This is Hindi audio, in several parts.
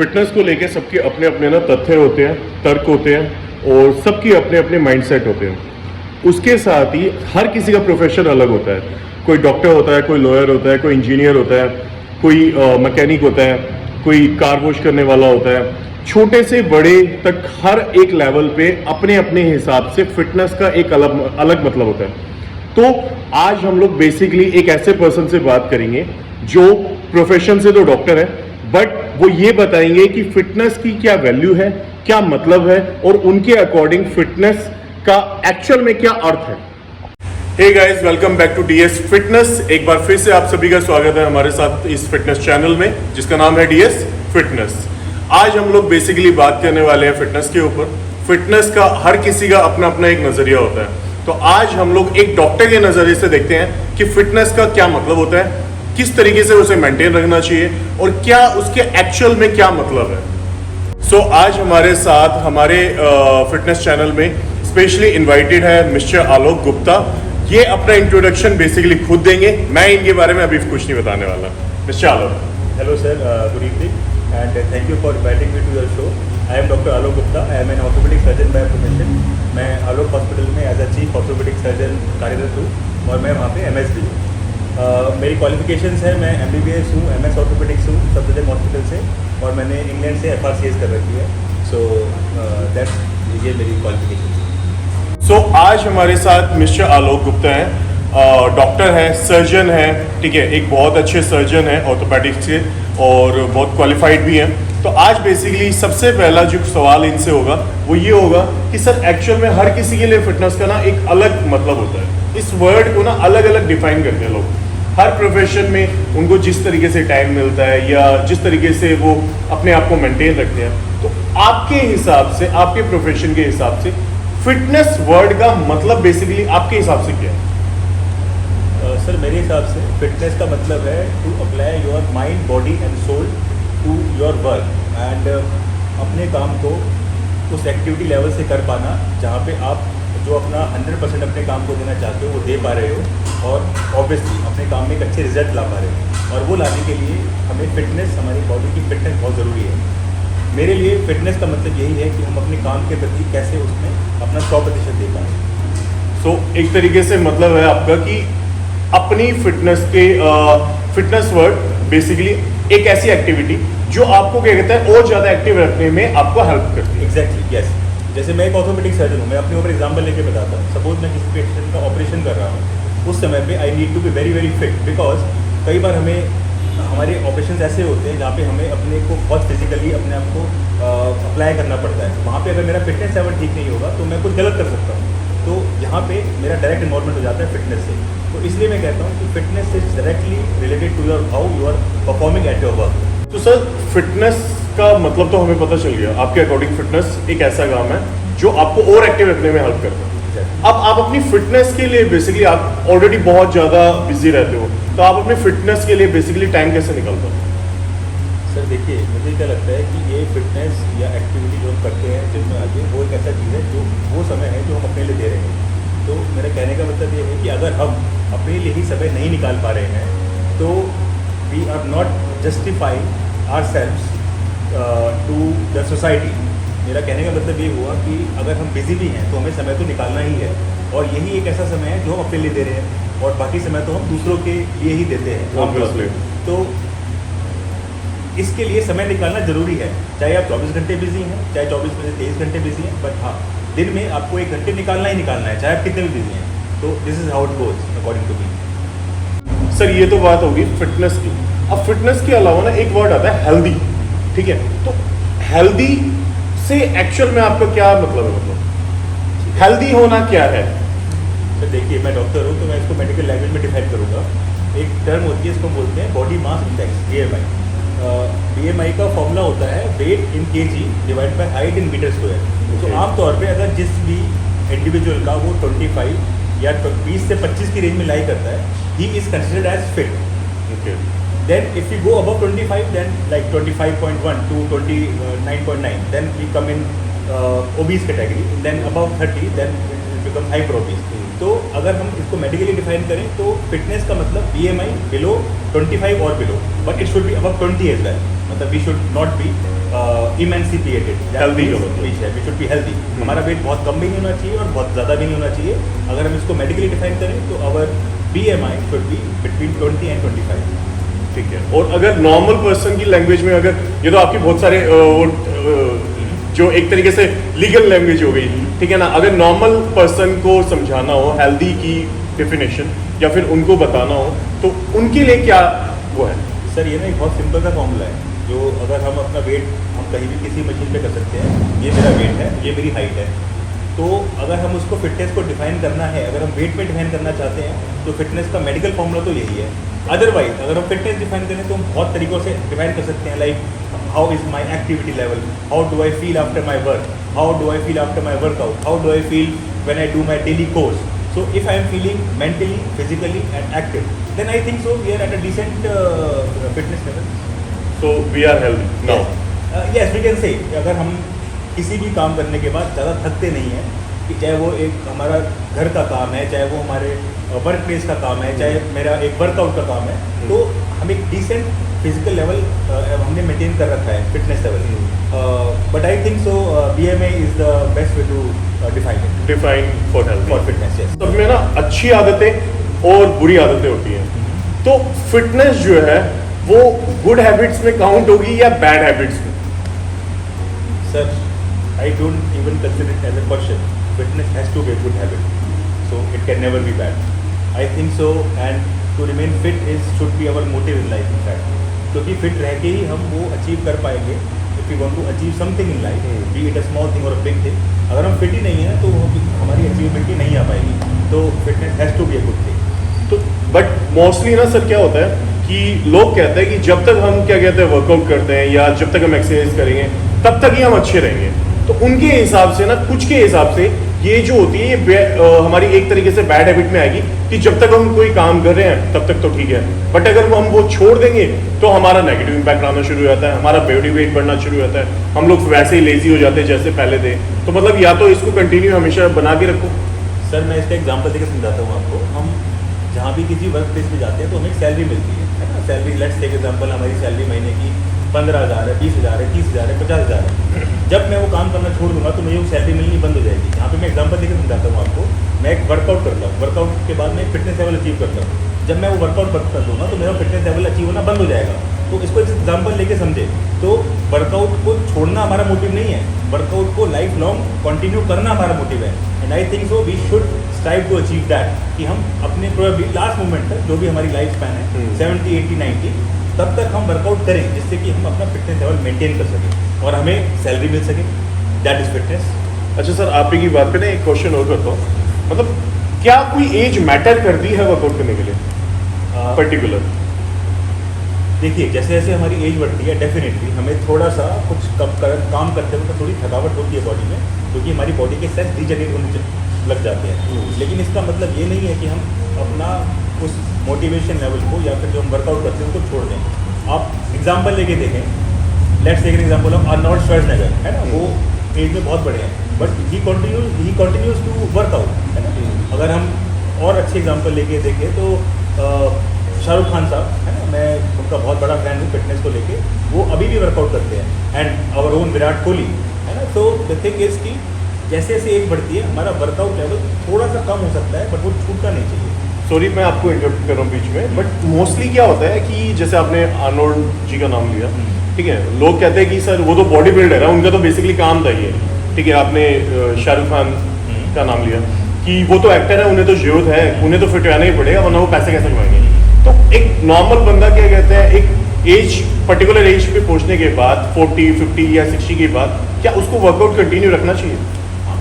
फिटनेस को लेके सबके अपने अपने ना तथ्य होते हैं, तर्क होते हैं और सबके अपने अपने माइंडसेट होते हैं। उसके साथ ही हर किसी का प्रोफेशन अलग होता है। कोई डॉक्टर होता है, कोई लॉयर होता है, कोई इंजीनियर होता है, कोई मैकेनिक होता है, कोई कार वॉश करने वाला होता है। छोटे से बड़े तक हर एक लेवल पे अपने अपने हिसाब से फिटनेस का एक अलग अलग मतलब होता है। तो आज हम लोग बेसिकली एक ऐसे पर्सन से बात करेंगे जो प्रोफेशन से तो डॉक्टर है, बट वो ये बताएंगे कि फिटनेस की क्या वैल्यू है, क्या मतलब है और उनके अकॉर्डिंग फिटनेस का एक्चुअल में क्या अर्थ है। Hey guys, welcome back to DS fitness. एक बार फिर से आप सभी का स्वागत है हमारे साथ इस फिटनेस चैनल में जिसका नाम है डीएस फिटनेस। आज हम लोग बेसिकली बात करने वाले हैं फिटनेस के ऊपर। फिटनेस का हर किसी का अपना अपना एक नजरिया होता है, तो आज हम लोग एक डॉक्टर के नजरिए से देखते हैं कि फिटनेस का क्या मतलब होता है, किस तरीके से उसे मेंटेन रखना चाहिए और क्या उसके एक्चुअल में क्या मतलब है। सो आज हमारे साथ हमारे फिटनेस चैनल में स्पेशली इनवाइटेड है मिस्टर आलोक गुप्ता। ये अपना इंट्रोडक्शन बेसिकली खुद देंगे, मैं इनके बारे में अभी कुछ नहीं बताने वाला। Mister Alok. Hello sir, good evening and thank you for inviting me to your show. I am Dr. Alok Gupta. I am an orthopedic surgeon by profession. मैं आलोक हॉस्पिटल में as a chief orthopaedic surgeon कार्यरत हूँ और मैं वहाँ पे MS भी हूँ। मेरी क्वालिफिकेशंस है, मैं MBBS हूँ, MS ऑर्थोपेडिक्स हूँ सफदरजंग हॉस्पिटल से, और मैंने इंग्लैंड से FRCS कर रखी है। सो दैट्स ये मेरी क्वालिफिकेशन। सो आज हमारे साथ मिस्टर आलोक गुप्ता हैं, डॉक्टर है, सर्जन है, ठीक है, एक बहुत अच्छे सर्जन है ऑर्थोपेडिक्स के और बहुत क्वालिफाइड भी हैं। तो आज बेसिकली सबसे पहला जो सवाल इनसे होगा वो ये होगा कि सर एक्चुअल में हर किसी के लिए फिटनेस का ना एक अलग मतलब होता है। इस वर्ड को ना अलग अलग डिफाइन करते हैं लोग। हर प्रोफेशन में उनको जिस तरीके से टाइम मिलता है या जिस तरीके से वो अपने आप को मेंटेन रखते हैं। तो आपके हिसाब से, आपके प्रोफेशन के हिसाब से फिटनेस वर्ड का मतलब बेसिकली आपके हिसाब से क्या है? सर मेरे हिसाब से फिटनेस का मतलब है to apply your mind, body and soul to your work and अपने काम को उस एक्टिविटी लेवल से कर पाना जहाँ पे आप जो अपना 100% अपने काम को देना चाहते हो वो दे पा रहे हो और ऑब्वियसली अपने काम में एक अच्छे रिजल्ट ला पा रहे हो। और वो लाने के लिए हमें फिटनेस, हमारी बॉडी की फिटनेस बहुत ज़रूरी है। मेरे लिए फिटनेस का मतलब यही है कि हम अपने काम के प्रति कैसे उसमें अपना 100% दे पाएँ। सो एक तरीके से मतलब है आपका कि अपनी फिटनेस के फिटनेस वर्ड बेसिकली एक ऐसी एक्टिविटी जो आपको क्या कहता है और ज़्यादा एक्टिव रखने में आपको हेल्प करती है। Exactly, yes. जैसे मैं एक ऑर्थोपेडिक सर्जन हूँ, मैं अपने ऊपर एग्जाम्पल लेके बताता हूँ। सपोज मैं किसी पेशेंट का ऑपरेशन कर रहा हूँ, उस समय पे I need to be very very fit, because कई बार हमारे ऑपरेशन ऐसे होते हैं जहाँ पे हमें अपने को बहुत फिजिकली अपने आप को अप्लाई करना पड़ता है। वहाँ पे अगर मेरा फिटनेस लेवल ठीक नहीं होगा तो मैं कुछ गलत कर सकता हूँ। तो यहाँ पे मेरा डायरेक्ट इन्वॉल्वमेंट हो जाता है फिटनेस से। तो इसलिए मैं कहता हूँ कि fitness is directly related to your how you are performing at your work. तो सर फिटनेस का मतलब तो हमें पता चल गया। आपके अकॉर्डिंग फिटनेस एक ऐसा काम है जो आपको और एक्टिव रखने में हेल्प करता है। अब आप अपनी फिटनेस के लिए बेसिकली आप ऑलरेडी बहुत ज़्यादा बिजी रहते हो, तो आप अपने फिटनेस के लिए बेसिकली टाइम कैसे निकालते हो? सर देखिए, मुझे क्या लगता है कि ये फिटनेस या एक्टिविटी जो हम करते हैं जिम में आके, वो एक ऐसा चीज़ है जो वो समय है जो हम अपने लिए दे रहे हैं। तो मेरा कहने का मतलब ये है कि अगर हम अपने लिए ही समय नहीं निकाल पा रहे हैं तो we are not justifying ourselves to the society. मेरा कहने का मतलब ये हुआ कि अगर हम बिजी भी हैं तो हमें समय तो निकालना ही है, और यही एक ऐसा समय है जो हम अपने लिए दे रहे हैं, और बाकी समय तो हम दूसरों के लिए ही देते हैं। तो इसके लिए समय निकालना जरूरी है, चाहे आप 24 घंटे बिजी हैं, चाहे 24 में से 23 घंटे बिजी हैं, बट हाँ, दिन में आपको 1 घंटे निकालना ही निकालना है, चाहे आप कितने भी बिजी हैं। तो this is how it goes according to me. Sir ये तो बात होगी फिटनेस की। अब फिटनेस के अलावा ना एक वर्ड आता है हेल्दी, ठीक है? तो हेल्दी से एक्चुअल में आपका क्या मतलब है? मतलब हेल्दी होना क्या है? तो देखिए, मैं डॉक्टर हूँ तो मैं इसको मेडिकल लैंग्वेज में डिफाइन करूँगा। एक टर्म होती है, इसको बोलते हैं body mass index, BMI। BMI का फॉर्मूला होता है weight in kg divide by height in metre square. तो आमतौर पे अगर जिस भी इंडिविजुअल का वो 25 या 20 से 25 की रेंज में लाई करता है, he is considered as fit. Then if we go above 25, then like 25.1 to 29.9, then we come in obese category. Then above 30, then it becomes hyper obese. तो अगर हम इसको मेडिकली डिफाइन करें तो फिटनेस का मतलब BMI बिलो 25 और below, but it should be above 20 as well. मतलब we should not be emaciated, Healthy होना वी शुड बी हेल्दी। हमारा वेट बहुत कम भी नहीं होना चाहिए और बहुत ज़्यादा भी नहीं होना चाहिए। अगर हम इसको मेडिकली डिफाइन करें तो अवर BMI should be between 20 and 25। ठीक है। और अगर नॉर्मल पर्सन की लैंग्वेज में, अगर ये तो आपकी बहुत सारे जो एक तरीके से लीगल लैंग्वेज हो गई, ठीक है ना, अगर नॉर्मल पर्सन को समझाना हो हेल्दी की डेफिनेशन या फिर उनको बताना हो तो उनके लिए क्या वो है? सर ये ना एक बहुत सिंपल सा फॉर्मूला है, जो अगर हम अपना वेट हम कहीं भी किसी मशीन पे कर सकते हैं। ये मेरा वेट है, ये मेरी हाइट है। तो अगर हम उसको फिटनेस को डिफाइन करना है, अगर हम वेट में डिफाइन करना चाहते हैं तो फिटनेस का मेडिकल फॉर्मूला तो यही है। अदरवाइज अगर हम फिटनेस डिफाइन करें तो हम बहुत तरीक़ों से डिफाइन कर सकते हैं, like how is my activity level, how do I feel after my work, how do I feel after my workout, how do I feel when I do my daily course. So if I am feeling mentally, physically and active, then I think so we are at a decent fitness level. So we are healthy now. Yes, we can say अगर हम किसी भी काम करने के बाद ज़्यादा थकते नहीं हैं, कि चाहे वो एक हमारा घर का काम है, चाहे वो हमारे वर्क प्लेस का काम है, चाहे मेरा एक वर्कआउट का काम है, तो हम एक डिसेंट फिजिकल लेवल हमने मेंटेन कर रखा है, fitness level. But I think so BMI is the best way to define for health, for fitness. Yes, सब में ना अच्छी आदतें और बुरी आदतें होती हैं। तो फिटनेस जो है वो गुड हैबिट्स में काउंट होगी या बैड हैबिट्स में? Sir I don't even consider it as a question. Fitness has to be a good habit, so it can never be bad. I think so, and to remain fit is should be our motive in life in fact, क्योंकि फिट रह के ही हम वो अचीव कर पाएंगे। If you want to achieve something in life, be it a small thing or a big thing, अगर हम फिट ही नहीं है तो हमारी अचीवमेंट ही नहीं आ पाएगी। तो fitness has to be a good thing. तो बट मोस्टली ना सर क्या होता है कि लोग कहते हैं कि जब तक हम क्या कहते हैं वर्कआउट करते हैं या जब तक हम एक्सरसाइज करेंगे तब तक ही हम अच्छे रहेंगे। तो उनके हिसाब से ना, कुछ के हिसाब से ये जो होती है ये हमारी एक तरीके से बैड हैबिट में आएगी कि जब तक हम कोई काम कर रहे हैं तब तक तो ठीक है, बट अगर हम वो छोड़ देंगे तो हमारा नेगेटिव इम्पैक्ट आना शुरू हो जाता है, हमारा बॉडी वेट बढ़ना शुरू हो जाता है, हम लोग वैसे ही लेजी हो जाते हैं जैसे पहले थे। तो मतलब या तो इसको कंटिन्यू हमेशा बना के रखो। सर मैं इसका एग्जांपल देकर समझाता हूँ आपको। हम जहाँ भी किसी वर्क प्लेस में जाते हैं तो हमें सैलरी मिलती है ना। सैलरी, लेट्स टेक एग्जांपल, हमारी सैलरी महीने की 15,000 है, 20,000 है, 30,000 है, 50,000 है। जब मैं वो काम करना छोड़ दूंगा तो मुझे वो सैलरी मिलनी बंद हो जाएगी। यहाँ पे मैं एग्जांपल देकर समझाता हूँ आपको। मैं एक वर्कआउट करता हूँ, वर्कआउट के बाद मैं एक फिटनेस लेवल अचीव करता हूँ। जब मैं वो वर्कआउट कर दूंगा तो मेरा फिटनेस लेवल अचीव होना बंद हो जाएगा। तो इसको एक एग्जांपल लेके समझे। तो वर्कआउट को छोड़ना हमारा मोटिव नहीं है, वर्कआउट को लाइफ लॉन्ग कंटिन्यू करना हमारा मोटिव है। And I think so we should strive to achieve that, कि हम अपने प्रोबेबली लास्ट मोमेंट तक, जो भी हमारी लाइफ स्पैन है 70, 80, 90, तब तक हम वर्कआउट करें जिससे कि हम अपना फिटनेस लेवल मेंटेन कर सकें और हमें सैलरी मिल सके। That is fitness. अच्छा सर, आप ही की बात पे ना एक क्वेश्चन और करता हूँ, मतलब क्या कोई एज मैटर करती है वर्कआउट करने के लिए पर्टिकुलर? देखिए, जैसे जैसे हमारी एज बढ़ती है डेफिनेटली हमें थोड़ा सा कुछ काम करते वक्त थोड़ी थकावट होती है बॉडी में, क्योंकि हमारी बॉडी के सेल्स डिजेनरेट होने लग जाते हैं। लेकिन इसका मतलब ये नहीं है कि हम अपना उस मोटिवेशन लेवल को या फिर जो हम वर्कआउट करते हैं उसको छोड़ दें। आप एग्जांपल लेके देखें, let's take an example of Arnold Schwarzenegger, है ना। वो एज में बहुत बड़े हैं but he continues to workout, है ना। अगर हम और अच्छे एग्जांपल लेके देखें तो शाहरुख खान साहब, है ना, मैं उनका बहुत बड़ा फैन हूँ फिटनेस को लेके। वो अभी भी वर्कआउट करते हैं। And our own Virat Kohli, है ना। तो द थिंग इज कि जैसे जैसे एज बढ़ती है हमारा वर्कआउट लेवल थोड़ा सा कम हो सकता है, बट वो छूटना नहीं चाहिए। सॉरी मैं आपको इंटरप्ट कर रहा हूँ बीच में, बट मोस्टली क्या होता है कि जैसे आपने आर्नोल्ड जी का नाम लिया, ठीक है, लोग कहते हैं कि सर वो तो बॉडी बिल्डर है, उनका तो बेसिकली काम था ये, ठीक है। आपने शाहरुख खान का नाम लिया कि वो तो एक्टर है, उन्हें तो ज़रूरत है, उन्हें तो फिट रहना ही पड़ेगा वरना वो पैसे कैसे कमाएंगे। तो एक नॉर्मल बंदा क्या कहते हैं, एक एज पर्टिकुलर एज पे पहुंचने के बाद 40, 50 या 60 के बाद क्या उसको वर्कआउट कंटिन्यू रखना चाहिए?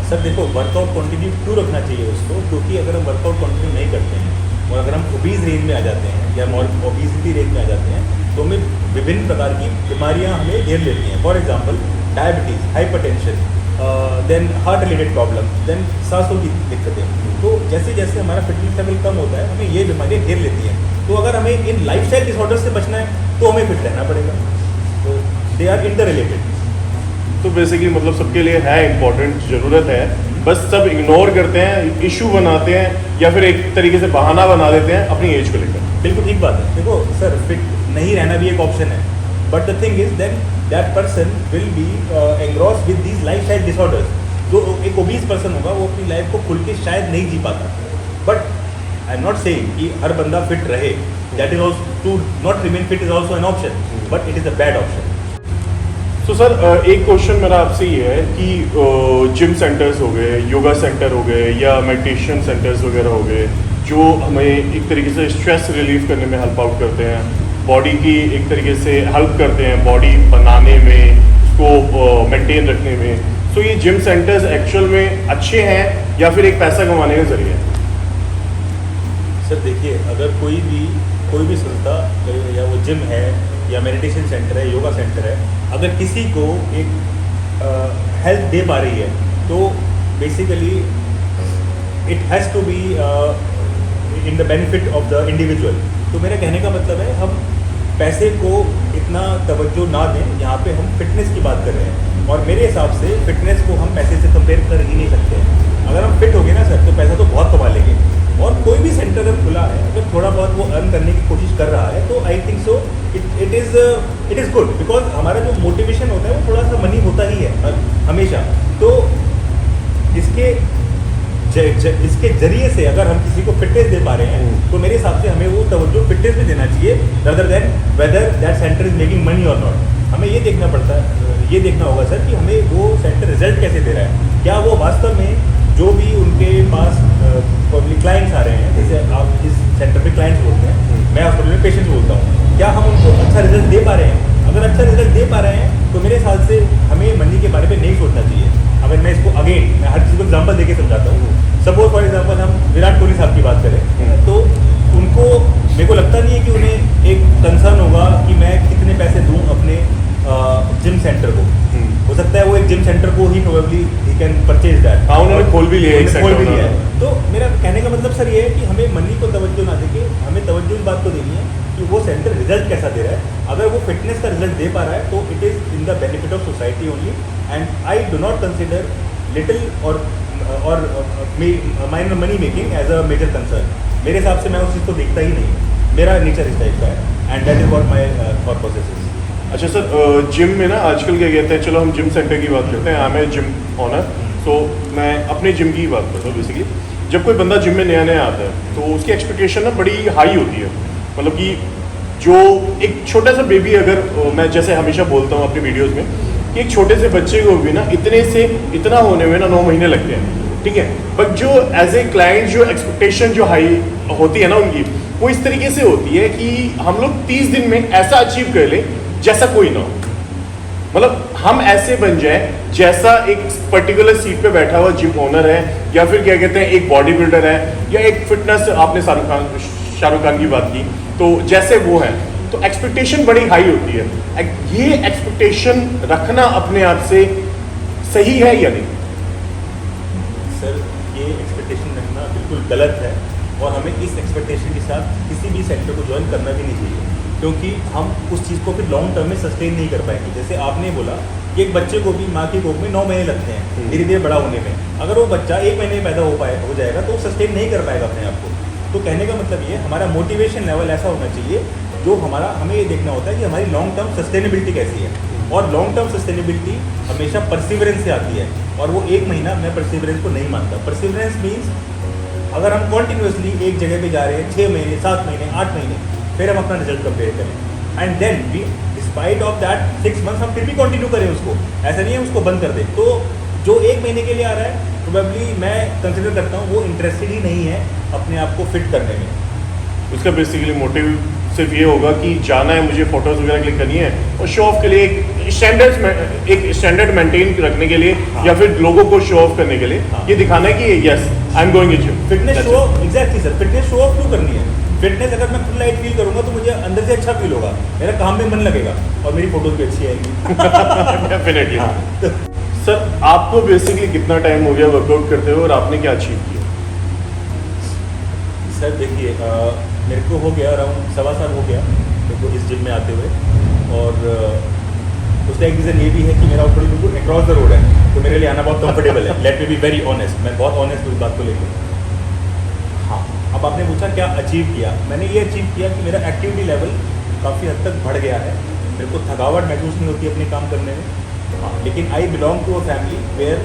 सर देखो, वर्कआउट कंटिन्यू क्यों रखना चाहिए उसको, क्योंकि अगर हम वर्कआउट कंटिन्यू नहीं करते हैं और अगर हम ओबीज रेंज में आ जाते हैं या ओबीसिटी रेंज में आ जाते हैं तो हमें विभिन्न प्रकार की बीमारियां हमें घेर लेती हैं। For example diabetes, hypertension, then heart related problem, then सांसों की दिक्कतें। तो जैसे जैसे हमारा फिटनेस लेवल कम होता है हमें ये बीमारियाँ घेर लेती हैं। तो अगर हमें इन लाइफस्टाइल डिसऑर्डर से बचना है तो हमें फिट रहना पड़ेगा। तो दे आर इंटर रिलेटेड। तो बेसिकली मतलब सबके लिए है इम्पोर्टेंट, ज़रूरत है, बस सब इग्नोर करते हैं, इशू बनाते हैं या फिर एक तरीके से बहाना बना देते हैं अपनी एज को लेकर। बिल्कुल ठीक बात है। देखो सर, फिट नहीं रहना भी एक ऑप्शन है। But the thing is then that person will be engrossed with these lifestyle disorders. जो एक ओबीस पर्सन होगा वो अपनी लाइफ को खुल के शायद नहीं जी पाता. But I am not saying कि हर बंदा फिट रहे. That is also to not remain fit is also an option, but it is a bad option. तो सर एक क्वेश्चन मेरा आपसे ये है कि जिम सेंटर्स हो गए, योगा सेंटर हो गए या मेडिटेशन सेंटर्स वगैरह हो गए जो हमें एक तरीके से स्ट्रेस रिलीफ करने में हेल्प आउट करते हैं, बॉडी की एक तरीके से हेल्प करते हैं बॉडी बनाने में, उसको मेंटेन रखने में. सो ये जिम सेंटर्स एक्चुअल में अच्छे हैं या फिर एक पैसा कमाने का जरिए है? सर देखिए, अगर कोई भी संस्था या वो जिम है या मेडिटेशन सेंटर है, योगा सेंटर है, अगर किसी को एक हेल्प दे पा रही है तो basically it has to be in the benefit of the individual. तो मेरा कहने का मतलब है हम पैसे को इतना तवज्जो ना दें. यहाँ पे हम फिटनेस की बात कर रहे हैं और मेरे हिसाब से फिटनेस को हम पैसे से कंपेयर कर ही नहीं सकते हैं. अगर हम फिट हो गए ना सर तो पैसा तो बहुत कमा लेंगे. और कोई भी सेंटर अगर खुला है, अगर थोड़ा बहुत वो अर्न करने की कोशिश कर रहा है तो I think so it is good. Because हमारा जो मोटिवेशन होता है वो थोड़ा सा मनी होता ही है हमेशा. तो इसके जरिए से अगर हम किसी को फिटनेस दे पा रहे हैं तो मेरे हिसाब से हमें वो तवज्जो फिटनेस में देना चाहिए rather than whether that center is making money or not. हमें ये देखना पड़ता है, ये देखना होगा सर कि हमें वो सेंटर रिजल्ट कैसे दे रहा है. क्या वो वास्तव में जो भी उनके पास पब्लिक क्लाइंट्स आ रहे हैं, जैसे आप इस सेंटर पे क्लाइंट्स बोलते हैं, मैं हॉस्पिटल में पेशेंट्स बोलता हूँ, क्या हम उनको अच्छा रिजल्ट दे पा रहे हैं? अगर अच्छा रिजल्ट दे पा रहे हैं तो मेरे ख्याल से हमें मनी के बारे में नहीं सोचना चाहिए. अगर मैं इसको मैं हर चीज़ को एग्जाम्पल देके समझाता हूँ. सपोज फॉर एग्जाम्पल हम विराट कोहली साहब की बात करें तो उनको, मेरे को लगता नहीं है कि उन्हें एक कंसर्न होगा कि मैं कितने पैसे दूँ अपने जिम सेंटर को. हो सकता है वो एक जिम सेंटर को he probably he can purchase that. हाँ, उन्होंने खोल भी लिया है, खोल भी लिया है. तो मेरा कहने का मतलब सर ये है कि हमें मनी को तवज्जो ना देके हमें तवज्जो इस बात को देनी है कि वो सेंटर रिजल्ट कैसा दे रहा है. अगर वो फिटनेस का रिजल्ट दे पा रहा है तो it is in the benefit of society only. And I do not consider little और minor money making as a major concern. मेरे हिसाब से मैं उस चीज़ को देखता ही नहीं. मेरा नेचर इस टाइप का है and that is what my thought process is. अच्छा सर, जिम में ना आजकल क्या कहते हैं, चलो हम जिम सेंटर की बात करते हैं, आई एम जिम ओनर, तो मैं अपने जिम की बात करता हूँ. बेसिकली जब कोई बंदा जिम में नया नया आता है तो उसकी एक्सपेक्टेशन ना बड़ी हाई होती है. मतलब कि जो एक छोटा सा बेबी, अगर मैं जैसे हमेशा बोलता हूँ अपनी वीडियोज़ में कि एक छोटे से बच्चे को भी ना इतने से इतना होने में ना 9 महीने लगते हैं, ठीक है. बट जो एज ए क्लाइंट जो एक्सपेक्टेशन जो हाई होती है ना उनकी, वो इस तरीके से होती है कि हम लोग 30 दिन में ऐसा अचीव कर लें जैसा कोई ना हो. मतलब हम ऐसे बन जाए जैसा एक पर्टिकुलर सीट पे बैठा हुआ जिम ओनर है, या फिर क्या कहते हैं एक बॉडी बिल्डर है, या एक फिटनेस, आपने शाहरुख खान की बात की, तो जैसे वो है. तो एक्सपेक्टेशन बड़ी हाई होती है. ये एक्सपेक्टेशन रखना अपने आप से सही है या नहीं? सर ये एक्सपेक्टेशन रखना बिल्कुल गलत है और हमें इस एक्सपेक्टेशन के साथ किसी भी सेक्टर को ज्वाइन करना भी नहीं चाहिए, क्योंकि हम उस चीज़ को फिर लॉन्ग टर्म में सस्टेन नहीं कर पाएंगे. जैसे आपने बोला कि एक बच्चे को भी माँ की गोद में 9 महीने लगते हैं धीरे धीरे बड़ा होने में. अगर वो बच्चा 1 महीने में पैदा हो जाएगा तो वो सस्टेन नहीं कर पाएगा अपने आप को. तो कहने का मतलब ये, हमारा मोटिवेशन लेवल ऐसा होना चाहिए जो हमें ये देखना होता है कि हमारी लॉन्ग टर्म सस्टेनेबिलिटी कैसी है. और लॉन्ग टर्म सस्टेनेबिलिटी हमेशा परसिवरेंस से आती है, और वो 1 महीना मैं परसिवरेंस को नहीं मानता. परसिवरेंस मीन्स अगर हम कॉन्टिन्यूसली एक जगह पे जा रहे हैं 6 महीने, 7 महीने, 8 महीने, फिर हम अपना रिजल्ट कंपेयर करें and then we despite of that 6 months हम फिर भी कंटिन्यू करें उसको. ऐसा नहीं है उसको बंद कर दें. तो जो 1 महीने के लिए आ रहा है प्रोबेबली मैं कंसिडर करता हूँ वो इंटरेस्टेड ही नहीं है अपने आप को फिट करने में. उसका बेसिकली मोटिव सिर्फ ये होगा कि जाना है, मुझे फोटोज वगैरह क्लिक करनी है और शो ऑफ के लिए एक स्टैंडर्ड मेंटेन रखने के लिए, हाँ. या फिर लोगों को शो ऑफ करने के लिए, हाँ. ये दिखाना है कि yes I am going gym. Fitness show off, exactly sir, fitness show off क्यों करनी है? फिटनेस अगर मैं फुल लाइट फील करूंगा तो मुझे अंदर से अच्छा फील होगा, मेरा काम में मन लगेगा और मेरी फोटोज भी अच्छी आएंगी. डेफिनेटली. सर आपको बेसिकली कितना टाइम हो गया वर्कआउट करते हुए और आपने क्या अचीव किया? सर देखिए, मेरे को हो गया अराउंड 1.25 साल हो गया मेरे को इस जिम में आते हुए. और उसका एक रीज़न ये भी है कि मेरा थोड़ी बिल्कुल अक्रॉस द रोड है, तो मेरे लिए आना बहुत कंफर्टेबल है. Let me be very honest, मैं बहुत ऑनेस्ट हूँ इस बात को लेकर. हाँ, अब आपने पूछा क्या अचीव किया. मैंने ये अचीव किया कि मेरा एक्टिविटी लेवल काफ़ी हद तक बढ़ गया है मेरे को थकावट महसूस नहीं होती अपने काम करने में। हाँ, लेकिन I belong to a family where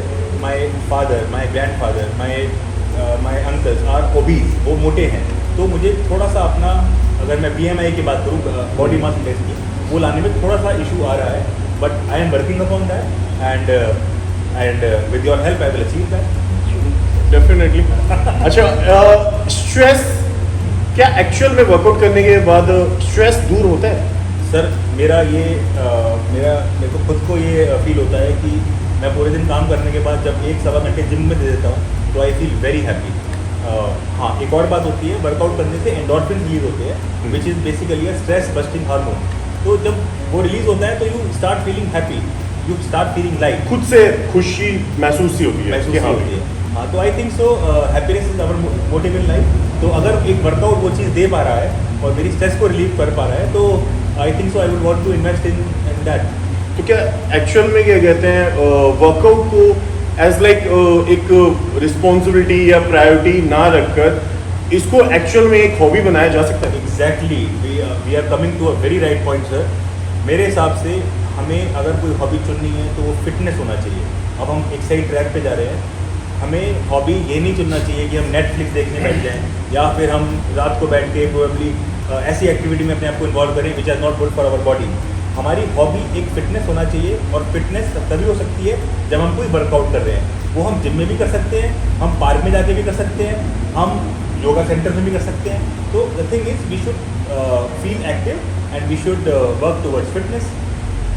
my father, my grandfather, my uncles are obese, वो मोटे हैं। तो मुझे थोड़ा सा अपना, अगर मैं BMI की बात करूँ, बॉडी मास इंडेक्स की, वो लाने में थोड़ा सा इशू आ रहा है, but I am working upon that and with your help I will achieve that. Definitely. अच्छा, स्ट्रेस क्या एक्चुअल में वर्कआउट करने के बाद स्ट्रेस दूर होता है? सर मेरे को खुद को ये फील होता है कि मैं पूरे दिन काम करने के बाद जब 1-1.25 घंटे जिम में दे देता हूँ तो आई फील वेरी हैप्पी। हाँ, एक और बात होती है, वर्कआउट करने से एंडोर्फिन रिलीज होते हैं, which is basically a stress busting hormone. तो जब वो रिलीज होता है तो you start feeling happy, you start feeling light, खुद से खुशी महसूस ही होती है महसूस कि हाँ होती है। हाँ, तो I think so happiness is our motive in life. तो अगर एक वर्कआउट वो चीज़ दे पा रहा है और मेरी स्ट्रेस को रिलीव कर पा रहा है, तो I think so I would want to invest in that. तो क्या एक्चुअल में क्या कहते हैं, वर्कआउट को एज लाइक एक रिस्पॉन्सिबिलिटी या प्रायोरिटी ना रखकर इसको एक्चुअल में एक हॉबी बनाया जा सकता है? Exactly, we are coming to a very right point sir. मेरे हिसाब से हमें अगर कोई हॉबी चुननी है तो वो फिटनेस होना चाहिए। अब हम एक सही ट्रैक पे जा रहे हैं, हमें हॉबी ये नहीं चुनना चाहिए कि हम नेटफ्लिक्स देखने बैठ जाएं या फिर हम रात को बैठ के प्रोबेबली ऐसी एक्टिविटी में अपने आप को इन्वॉल्व करें which are not good for our body. हमारी हॉबी एक फिटनेस होना चाहिए, और फिटनेस तभी हो सकती है जब हम कोई वर्कआउट कर रहे हैं। वो हम जिम में भी कर सकते हैं, हम पार्क में जाके भी कर सकते हैं, हम योगा सेंटर में भी कर सकते हैं। तो the thing is we should feel active and we should work towards fitness.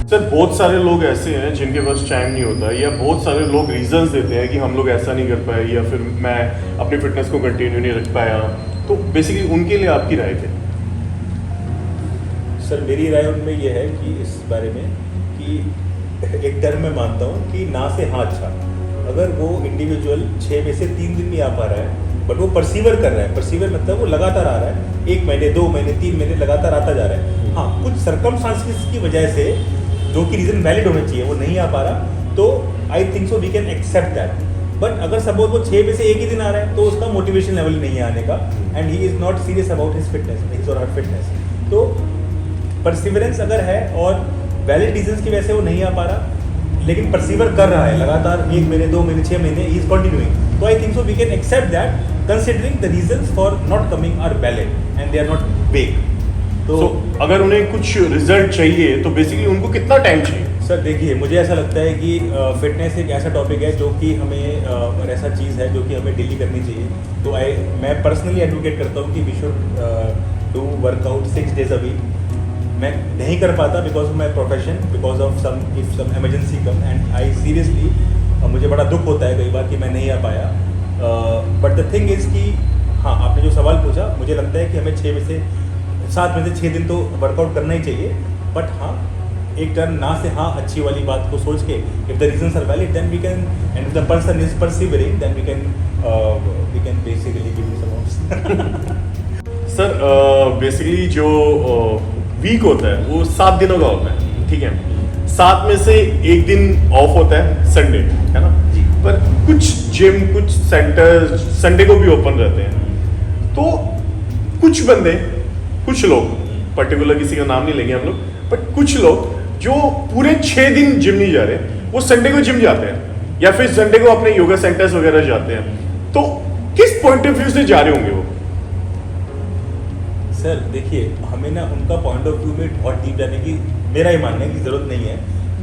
Sir, बहुत सारे लोग ऐसे हैं जिनके पास टाइम नहीं होता, या बहुत सारे लोग रीजंस देते हैं कि हम लोग ऐसा नहीं कर पाए, या फिर मैं अपनी फिटनेस को कंटिन्यू नहीं रख पाया। तो बेसिकली उनके लिए आपकी राय क्या? सर, मेरी राय उनमें यह है कि इस बारे में कि एक टर्म मैं मानता हूँ कि ना से हाँ अच्छा। अगर वो इंडिविजुअल 6 में से 3 दिन भी आ पा रहा है, बट वो परसीवर कर रहा है, परसीवर मतलब वो लगातार आ रहा है, 1 महीने 2 महीने 3 महीने लगातार आता जा रहा है। हाँ, कुछ सर्कमस्टांसेस की वजह से, जो कि रीज़न वैलिड होना चाहिए, वो नहीं आ पा रहा, तो I think so we can accept that. But अगर सपोज वो 6 में से 1 ही दिन आ रहा है तो उसका मोटिवेशन लेवल नहीं है आने का, and he is not serious about his fitness, his और हर फिटनेस। तो परसिवरेंस अगर है और वैलिड रीजंस की वजह से वो नहीं आ पा रहा, लेकिन परसीवर कर रहा है लगातार 1 महीने 2 महीने 6 महीने, ही इज कंटिन्यूइंग, तो I think so we can accept that considering the reasons for not coming are valid and they are not vague. तो अगर उन्हें कुछ रिजल्ट चाहिए तो बेसिकली उनको कितना टाइम चाहिए? सर देखिए, मुझे ऐसा लगता है कि फिटनेस एक ऐसा टॉपिक है जो कि हमें और ऐसा चीज़ है जो कि हमें डेली करनी चाहिए। तो मैं पर्सनली एडवोकेट करता हूँ कि we should do workout 6 days a week। मैं नहीं कर पाता because of my profession, because of some emergency come, and I seriously, मुझे बड़ा दुख होता है कई बार कि मैं नहीं आ पाया। बट द थिंग इज़ कि हाँ, आपने जो सवाल पूछा, मुझे लगता है कि हमें 7 में से 6 दिन तो वर्कआउट करना ही चाहिए। बट हाँ, एक टर्म ना से हाँ अच्छी वाली बात को सोच के, if the reasons are valid then we can, and if the person is persevering then we can basically give him some. Sir, basically जो वीक होता है वो 7 दिनों का होता है, ठीक है? 7 में से 1 दिन ऑफ होता है, संडे, है ना जी। पर कुछ जिम, कुछ सेंटर संडे को भी ओपन रहते हैं। तो कुछ बंदे, कुछ लोग, पर्टिकुलर किसी का नाम नहीं लेंगे हम लोग, बट कुछ लोग जो पूरे 6 दिन जिम नहीं जा रहे, वो संडे को जिम जाते हैं, या फिर संडे को अपने योगा सेंटर्स वगैरह जाते हैं। तो किस पॉइंट ऑफ व्यू से जा रहे होंगे वो? सर देखिए, हमें ना उनका पॉइंट ऑफ व्यू में बहुत डीप जाने की, मेरा ही मानने की ज़रूरत नहीं है।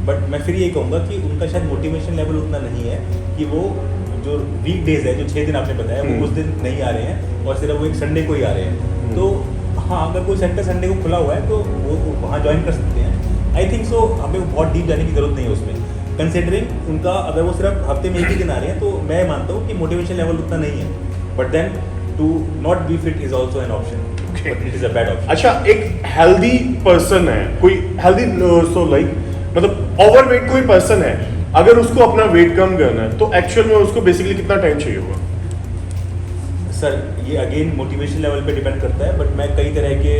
बट मैं फिर ये कहूँगा कि उनका शायद मोटिवेशन लेवल उतना नहीं है कि वो जो वीक डेज है, जो 6 दिन आपने बताया, वो उस दिन नहीं आ रहे हैं और सिर्फ वो एक संडे को ही आ रहे हैं। तो हाँ, अगर कोई सेंटर संडे को खुला हुआ है तो वो वहाँ ज्वाइन कर सकते हैं। आई थिंक सो हमें बहुत डीप जाने की ज़रूरत नहीं है उसमें, कंसिडरिंग उनका अगर वो सिर्फ हफ्ते में 1 ही दिन आ रहे हैं, तो मैं मानता हूँ कि मोटिवेशन लेवल उतना नहीं है। But then to not be fit is also an option, but it is a bad option. अच्छा, एक हेल्दी पर्सन है, कोई हेल्दी सो लाइक मतलब ओवरवेट कोई पर्सन है, अगर उसको अपना वेट कम करना है तो एक्चुअल में उसको बेसिकली कितना टाइम चाहिए होगा? सर ये अगेन मोटिवेशन लेवल पे डिपेंड करता है, बट मैं कई तरह के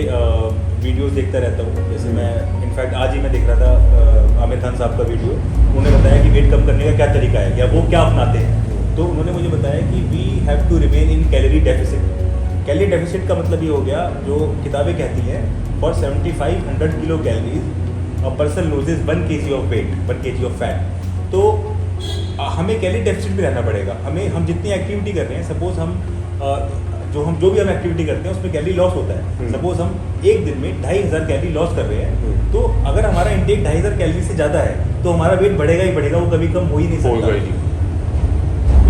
वीडियोस देखता रहता हूँ। जैसे मैं इनफैक्ट आज ही मैं देख रहा था आमिर खान साहब का वीडियो, उन्होंने बताया कि वेट कम करने का क्या तरीका है या वो क्या अपनाते हैं। तो उन्होंने मुझे बताया कि we have to remain in calorie deficit. Calorie deficit का मतलब ये हो गया, जो किताबें कहती हैं for 7500 kilo calories a person loses 1 kg of weight 1 kg of fat, तो हमें कैलोरी डेफिसिट में रहना पड़ेगा। हम जितनी एक्टिविटी कर रहे हैं, सपोज हम जो भी हम एक्टिविटी करते हैं उसमें कैलोरी लॉस होता है। सपोज हम एक दिन में 2500 कैलोरी लॉस कर रहे हैं, तो अगर हमारा इंटेक 2500 कैलोरी से ज़्यादा है तो हमारा वेट बढ़ेगा ही बढ़ेगा, वो कभी कम हो ही नहीं सकता।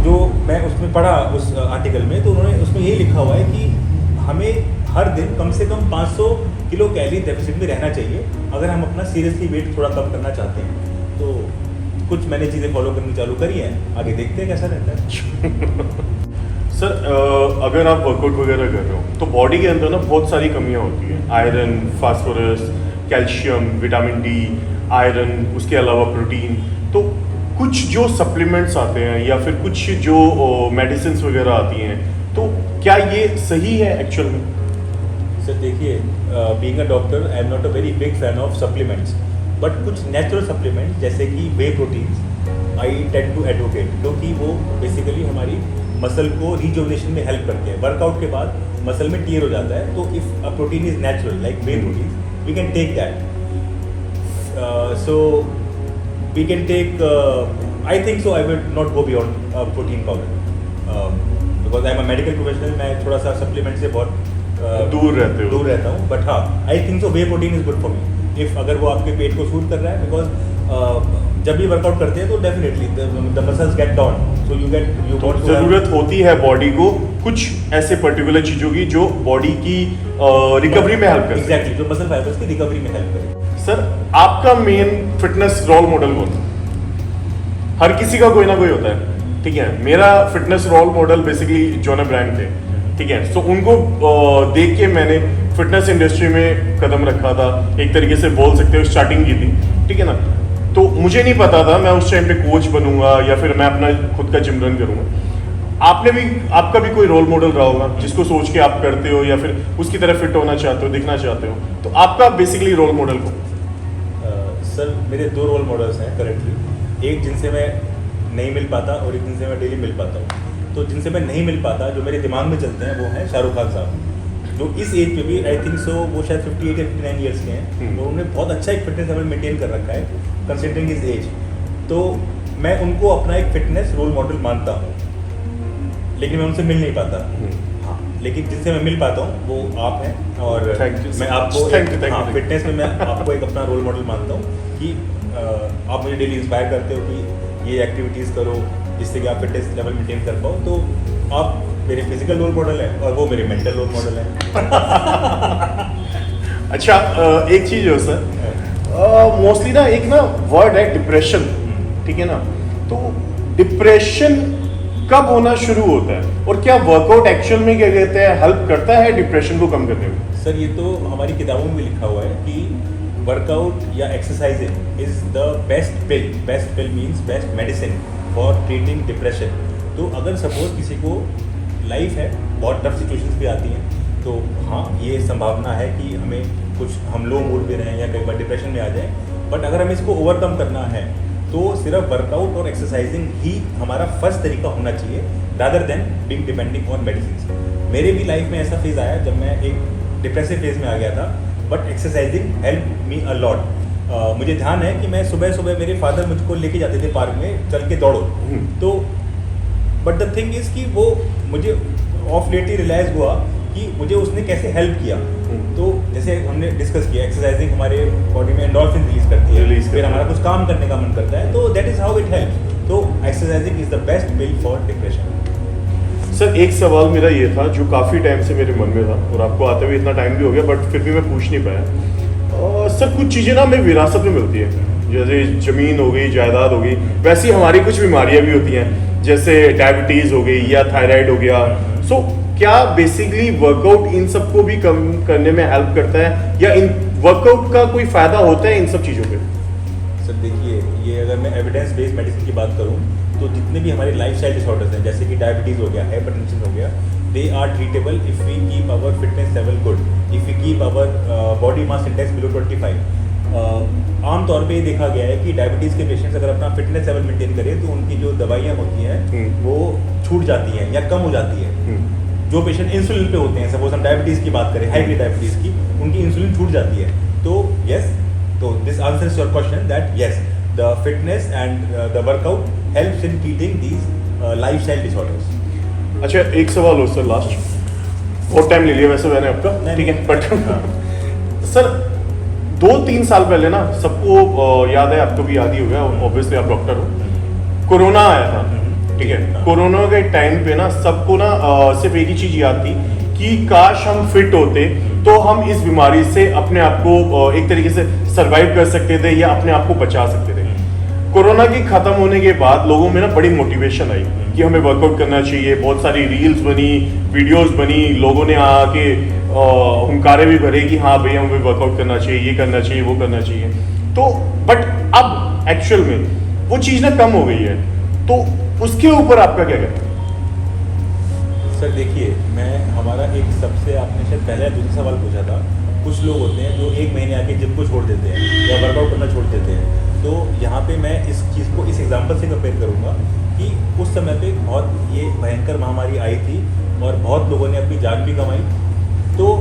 जो मैं उसमें पढ़ा उस आर्टिकल में, तो उन्होंने उसमें यही लिखा हुआ है कि हमें हर दिन कम से कम 500 किलो कैलोरी डेफिसिट में रहना चाहिए अगर हम अपना सीरियसली वेट थोड़ा कम करना चाहते हैं। तो कुछ मैंने चीज़ें फॉलो करनी चालू करी हैं, आगे देखते हैं कैसा रहता है। सर अगर आप वर्कआउट वगैरह कर रहे हो तो बॉडी के अंदर ना बहुत सारी कमियां होती हैं, iron, phosphorus, calcium, vitamin D, iron, उसके अलावा प्रोटीन। तो कुछ जो सप्लीमेंट्स आते हैं या फिर कुछ जो मेडिसिन वगैरह आती हैं, तो क्या ये सही है एक्चुअल में? सर देखिए, being a doctor I am not a very big fan of supplements, but कुछ नेचुरल सप्लीमेंट्स जैसे कि whey proteins I tend to advocate, क्योंकि वो बेसिकली हमारी मसल को रिजुविनेशन में हेल्प करते हैं। वर्कआउट के बाद मसल में टीयर हो जाता है, तो if a protein is natural like whey protein, we can take that. So we can take, I think so I will not go beyond protein powder, because I am a medical professional. मैं थोड़ा सा सप्लीमेंट से बहुत दूर रहता हूँ, बट हाँ आई think so way protein is good for me, if अगर वो आपके पेट को सूट कर रहा है, बिकॉज जब भी वर्कआउट करते हैं तो definitely the muscles get down, so you want to, जरूरत होती है बॉडी को कुछ ऐसे पर्टिकुलर चीजों की जो बॉडी की रिकवरी में हेल्प करे। एग्जैक्टली, जो मसल फाइबर्स की रिकवरी में हेल्प करे। सर आपका मेन फिटनेस रोल मॉडल कौन है? हर किसी का कोई ना कोई होता है, ठीक है। मेरा फिटनेस रोल मॉडल बेसिकली जोना ब्रांड थे, ठीक है। सो उनको देख के मैंने फिटनेस इंडस्ट्री में कदम रखा था, एक तरीके से बोल सकते हो स्टार्टिंग की थी, ठीक है ना। तो मुझे नहीं पता था मैं उस टाइम पे कोच बनूंगा या फिर मैं अपना खुद का जिम रन करूंगा। आपका भी कोई रोल मॉडल रहा होगा जिसको सोच के आप करते हो या फिर उसकी तरह फिट होना चाहते हो, दिखना चाहते हो, तो आपका बेसिकली रोल मॉडल को? सर मेरे 2 रोल मॉडल्स हैं करेंटली, एक जिनसे मैं नहीं मिल पाता और एक जिनसे मैं डेली मिल पाता हूँ। तो जिनसे मैं नहीं मिल पाता, जो मेरे दिमाग में चलते हैं, वो हैं शाहरुख खान साहब, जो इस एज पे भी आई थिंक सो वो शायद 58 या 59 ईयर्स के हैं, तो उन्होंने बहुत अच्छा एक फिटनेस लेवल मेंटेन कर रखा है कंसिडरिंग हिज एज। तो मैं उनको अपना एक फिटनेस रोल मॉडल मानता हूँ, लेकिन मैं उनसे मिल नहीं पाता। हाँ, लेकिन जिनसे मैं मिल पाता हूँ वो आप हैं, और मैं आपको फिटनेस में मैं आपको एक अपना रोल मॉडल मानता हूँ कि आप मुझे डेली इंस्पायर करते हो कि ये एक्टिविटीज़ करो जिससे कि आप फिटनेस लेवल मेंटेन कर पाओ। तो आप मेरे फिजिकल रोल मॉडल है और वो मेरे मेंटल रोल मॉडल है। अच्छा, एक चीज हो सर, मोस्टली ना एक ना वर्ड है डिप्रेशन, ठीक है ना। तो डिप्रेशन कब होना शुरू होता है और क्या वर्कआउट एक्चुअल में क्या कहते हैं हेल्प करता है डिप्रेशन को कम करने में? सर ये तो हमारी किताबों में लिखा हुआ है कि वर्कआउट या exercising is the best pill means best medicine for treating depression. तो अगर सपोज किसी को लाइफ है, बहुत टफ सिचुएशंस भी आती हैं, तो हाँ ये संभावना है कि हम लो मूड पे रहें या कई बार डिप्रेशन में आ जाएं, बट अगर हमें इसको ओवरकम करना है तो सिर्फ वर्कआउट और एक्सरसाइजिंग ही हमारा फर्स्ट तरीका होना चाहिए, rather than being depending on medicine. मेरे भी लाइफ में ऐसा फेज आया जब मैं एक डिप्रेसिव फेज में आ गया था, but exercising help me a lot. मुझे ध्यान है कि मैं सुबह मेरे फादर मुझको लेके जाते थे पार्क में, चल के दौड़ो। तो बट द थिंग इज़ कि वो मुझे ऑफ लेटली रियलाइज हुआ कि मुझे उसने कैसे हेल्प किया। तो जैसे हमने डिस्कस किया, एक्सरसाइजिंग हमारे बॉडी में एंडोर्फिन रिलीज करती है, फिर हमारा कुछ काम करने का मन करता है, तो that is how it helps. तो exercising is the best pill for depression. Sir एक सवाल मेरा ये था जो काफ़ी टाइम से मेरे मन में था और आपको आते हुए इतना टाइम भी हो गया, बट फिर भी मैं पूछ नहीं पाया। सर कुछ चीज़ें ना हमें विरासत में मिलती है, जैसे ज़मीन हो गई, जायदाद हो गई, वैसी हमारी कुछ बीमारियाँ भी होती हैं, जैसे डायबिटीज़ हो गई या थायराइड हो गया। सो क्या बेसिकली वर्कआउट इन सबको भी कम करने में हेल्प करता है या इन वर्कआउट का कोई फ़ायदा होता है इन सब चीज़ों पे? सर देखिए, ये अगर मैं एविडेंस बेस्ड मेडिसिन की बात करूँ तो जितने भी हमारे लाइफस्टाइल डिसऑर्डर्स हैं, जैसे कि डायबिटीज़ हो गया, हाइपरटेंशन हो गया, they are treatable if we keep our fitness level good, if we keep our body mass index below 25। आमतौर पे ये देखा गया है कि डायबिटीज़ के पेशेंट्स अगर अपना फिटनेस लेवल मेंटेन करें तो उनकी जो दवाइयाँ होती हैं वो छूट जाती हैं या कम हो जाती है। जो पेशेंट इंसुलिन पे होते हैं, सपोज हम डायबिटीज़ की बात करें, हाई ग्रेड डायबिटीज़ की, उनकी इंसुलिन छूट जाती है। तो yes, So this answers your question that yes, the fitness and the workout helps in treating these lifestyle disorders. अच्छा एक सवाल हो सर लास्ट, और टाइम ले लिया वैसे मैंने आपका, नहीं, ठीक है, नहीं। बट सर 2-3 साल पहले ना सबको याद है, आपको भी याद ही होगा, ऑब्वियसली आप डॉक्टर हो, कोरोना आया था, ठीक है। हाँ। कोरोना के टाइम पे ना सबको ना सिर्फ एक ही चीज याद थी कि काश हम फिट होते तो हम इस बीमारी से अपने आप को एक तरीके से सरवाइव कर सकते थे या अपने आप को बचा सकते थे। कोरोना की खत्म होने के बाद लोगों में ना बड़ी मोटिवेशन आई कि हमें वर्कआउट करना चाहिए, बहुत सारी रील्स बनी, वीडियोस बनी, लोगों ने आके हुंकारे भी भरे कि हाँ भैया हमें वर्कआउट करना चाहिए, ये करना चाहिए, वो करना चाहिए। तो बट अब एक्चुअल में वो चीज़ ना कम हो गई है, तो उसके ऊपर आपका क्या कहना है? सर देखिए, मैं हमारा एक सबसे, आपने शायद पहले दूसरा सवाल पूछा था, कुछ लोग होते हैं जो 1 महीने आके जिम को छोड़ देते हैं या वर्कआउट करना छोड़ देते हैं। तो यहाँ पे मैं इस चीज़ को इस एग्जांपल से कंपेयर करूँगा कि उस समय पे बहुत ये भयंकर महामारी आई थी और बहुत लोगों ने अपनी जान भी गंवाई। तो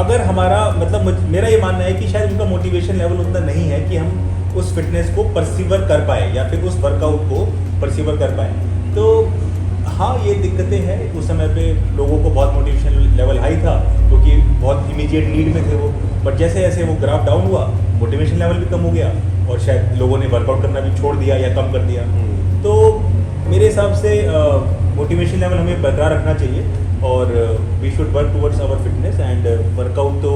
अगर हमारा मतलब मेरा ये मानना है कि शायद उनका मोटिवेशन लेवल उतना नहीं है कि हम उस फिटनेस को परसीवर कर पाए या फिर उस वर्कआउट को परसीवर कर पाए। तो हाँ, ये दिक्कतें हैं, उस समय पे लोगों को बहुत मोटिवेशन लेवल हाई था क्योंकि बहुत इमीडिएट नीड में थे वो, बट जैसे जैसे वो ग्राफ डाउन हुआ मोटिवेशन लेवल भी कम हो गया और शायद लोगों ने वर्कआउट करना भी छोड़ दिया या कम कर दिया। तो मेरे हिसाब से मोटिवेशन लेवल हमें बरकरार रखना चाहिए और we should work towards our fitness and workout तो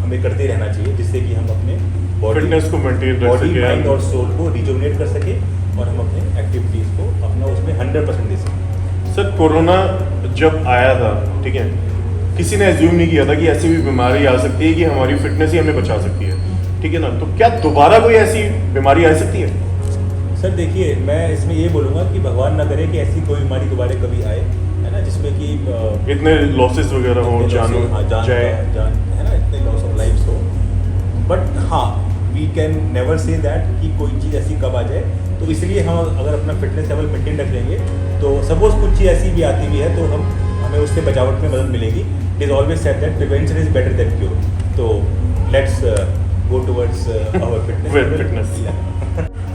हमें करते ही रहना चाहिए जिससे कि हम अपने फिटनेस को मेंटेन रख बॉडी सके, माइंड और सोल को रिजुविनेट कर सके और हम अपने एक्टिविटीज़ को अपना उसमें 100% दे सकें। सर कोरोना जब आया था, ठीक है, किसी ने एज्यूम नहीं किया था कि ऐसी भी बीमारी आ सकती है कि हमारी फिटनेस ही हमें बचा सकती है, ठीक है ना। तो क्या दोबारा कोई ऐसी बीमारी आ सकती है? सर देखिए, मैं इसमें ये बोलूँगा कि भगवान ना करे कि ऐसी कोई बीमारी दोबारा कभी आए, है ना, जिसमें कि इतने लॉसेस वगैरह हो, जान जाए, है ना, इतने लॉस ऑफ लाइफ्स हो। बट हाँ, we can never say that कि कोई चीज़ ऐसी कब आ जाए। तो इसलिए हम अगर अपना फिटनेस लेवल मेंटेन रख लेंगे तो सपोज कुछ चीज़ ऐसी भी आती भी है तो हमें उससे बचावट में मदद मिलेगी। It is always said that prevention is better than cure. तो let's go towards our fitness.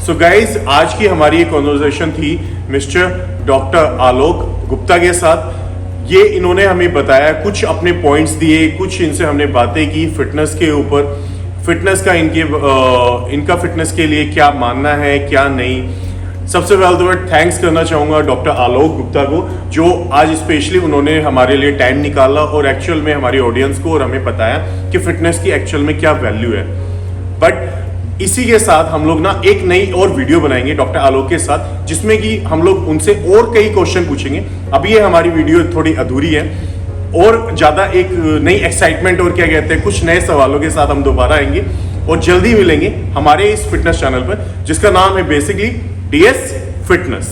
So guys, आज की हमारी ये कॉन्वर्सेशन थी मिस्टर डॉक्टर आलोक गुप्ता के साथ। ये इन्होंने हमें बताया, कुछ अपने पॉइंट्स दिए, कुछ इनसे हमने बातें की फिटनेस के ऊपर, फिटनेस का इनका फिटनेस के लिए क्या मानना है क्या नहीं। सबसे पहले तो मैं थैंक्स करना चाहूँगा डॉक्टर आलोक गुप्ता को, जो आज स्पेशली उन्होंने हमारे लिए टाइम निकाला और एक्चुअल में हमारी ऑडियंस को और हमें बताया कि फिटनेस की एक्चुअल में क्या वैल्यू है। बट इसी के साथ हम लोग ना एक नई और वीडियो बनाएंगे डॉक्टर आलोक के साथ, जिसमें कि हम लोग उनसे और कई क्वेश्चन पूछेंगे। अभी ये हमारी वीडियो थोड़ी अधूरी है और ज़्यादा एक नई एक्साइटमेंट और क्या कहते हैं कुछ नए सवालों के साथ हम दोबारा आएंगे और जल्दी मिलेंगे हमारे इस फिटनेस चैनल पर, जिसका नाम है बेसिकली DS फिटनेस।